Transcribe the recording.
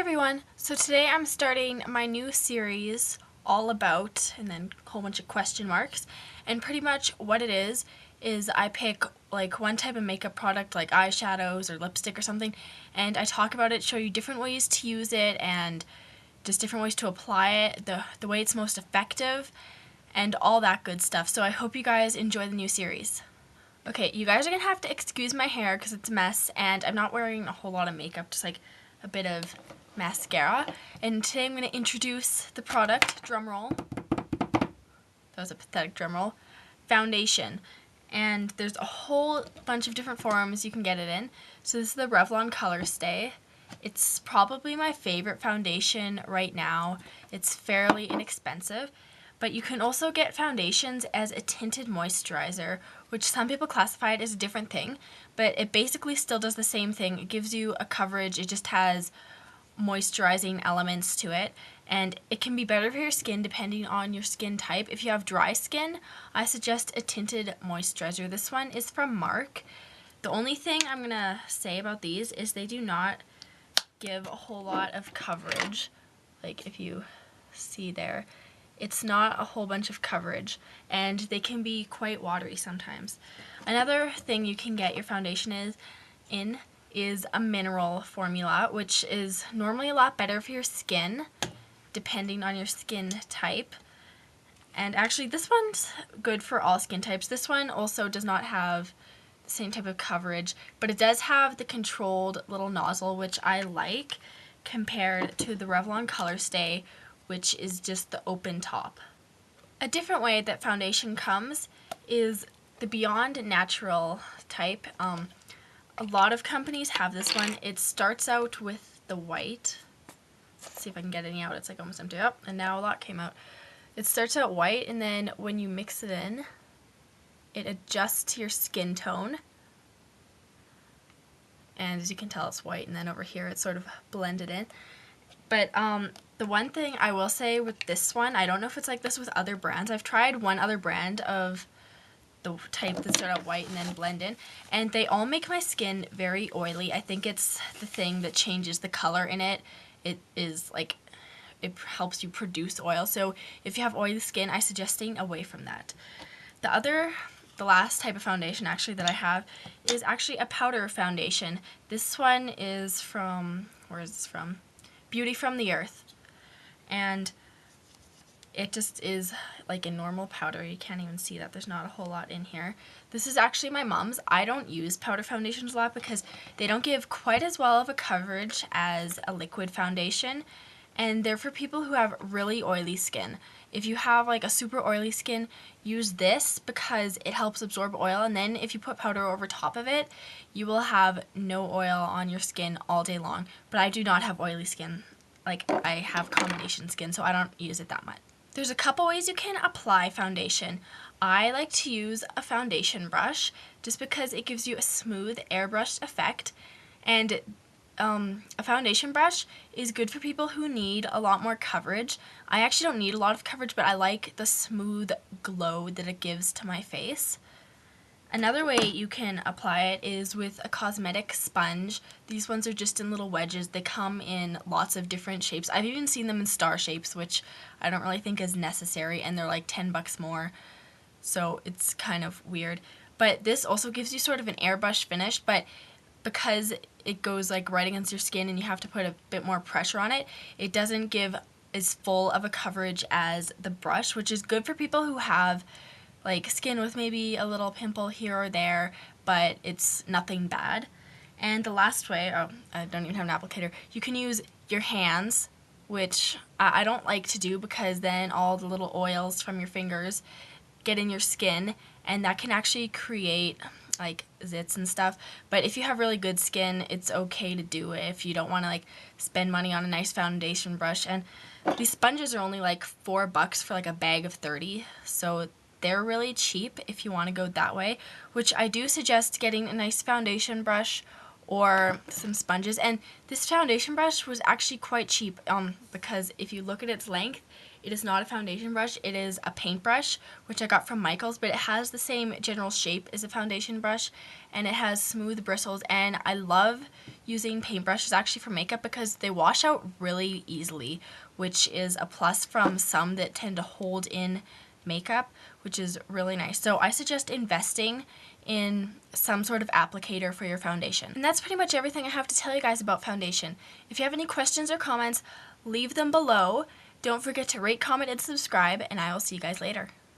everyone! So today I'm starting my new series all about, and then a whole bunch of question marks, and pretty much what it is I pick like one type of makeup product like eyeshadows or lipstick or something, and I talk about it, show you different ways to use it and just different ways to apply it, the way it's most effective, and all that good stuff. So I hope you guys enjoy the new series. Okay, you guys are gonna have to excuse my hair because it's a mess, and I'm not wearing a whole lot of makeup, just like a bit of mascara. And today I'm going to introduce the product, drumroll, that was a pathetic drumroll, foundation. And there's a whole bunch of different forms you can get it in. So this is the Revlon Color Stay. It's probably my favorite foundation right now. It's fairly inexpensive. But you can also get foundations as a tinted moisturizer, which some people classify it as a different thing, but it basically still does the same thing. It gives you a coverage, it just has moisturizing elements to it, and it can be better for your skin depending on your skin type. If you have dry skin, I suggest a tinted moisturizer. This one is from Marc. The only thing I'm gonna say about these is they do not give a whole lot of coverage. Like if you see there, it's not a whole bunch of coverage, and they can be quite watery sometimes. Another thing you can get your foundation is a mineral formula, which is normally a lot better for your skin, depending on your skin type. And actually, this one's good for all skin types. This one also does not have the same type of coverage, but it does have the controlled little nozzle, which I like, compared to the Revlon Color Stay, which is just the open top. A different way that foundation comes is the Beyond Natural type. A lot of companies have this one. It starts out with the white. Let's see if I can get any out. It's like almost empty. Oh, and now a lot came out. It starts out white, and then when you mix it in, it adjusts to your skin tone. And as you can tell, it's white, and then over here it's sort of blended in. But the one thing I will say with this one, I don't know if it's like this with other brands. I've tried one other brand of the type that start out white and then blend in, and they all make my skin very oily. I think it's the thing that changes the color in it. It is like, it helps you produce oil. So if you have oily skin, I suggest staying away from that. The last type of foundation actually that I have is actually a powder foundation. This one is from, where is this from? Beauty from the Earth. And it just is like a normal powder. You can't even see that. There's not a whole lot in here. This is actually my mom's. I don't use powder foundations a lot because they don't give quite as well of a coverage as a liquid foundation. And they're for people who have really oily skin. If you have like a super oily skin, use this because it helps absorb oil, and then if you put powder over top of it, you will have no oil on your skin all day long. But I do not have oily skin. Like, I have combination skin, so I don't use it that much. There's a couple ways you can apply foundation. I like to use a foundation brush just because it gives you a smooth airbrushed effect, and a foundation brush is good for people who need a lot more coverage. I actually don't need a lot of coverage, but I like the smooth glow that it gives to my face. Another way you can apply it is with a cosmetic sponge. These ones are just in little wedges. They come in lots of different shapes. I've even seen them in star shapes, which I don't really think is necessary, and they're like 10 bucks more, so it's kind of weird. But this also gives you sort of an airbrush finish, but because it goes like right against your skin and you have to put a bit more pressure on it, it doesn't give as full of a coverage as the brush, which is good for people who have like skin with maybe a little pimple here or there, but it's nothing bad. And the last way, oh, I don't even have an applicator, you can use your hands, which I don't like to do because then all the little oils from your fingers get in your skin, and that can actually create like zits and stuff. But if you have really good skin, it's okay to do it if you don't want to like spend money on a nice foundation brush. And these sponges are only like $4 for like a bag of 30, so they're really cheap if you want to go that way, which I do suggest getting a nice foundation brush or some sponges. And this foundation brush was actually quite cheap because if you look at its length, It is not a foundation brush, it is a paintbrush, which I got from Michaels, but it has the same general shape as a foundation brush, and it has smooth bristles, and I love using paintbrushes actually for makeup because they wash out really easily, which is a plus from some that tend to hold in makeup, which is really nice. So I suggest investing in some sort of applicator for your foundation. And that's pretty much everything I have to tell you guys about foundation. If you have any questions or comments, leave them below. Don't forget to rate, comment, and subscribe, and I will see you guys later.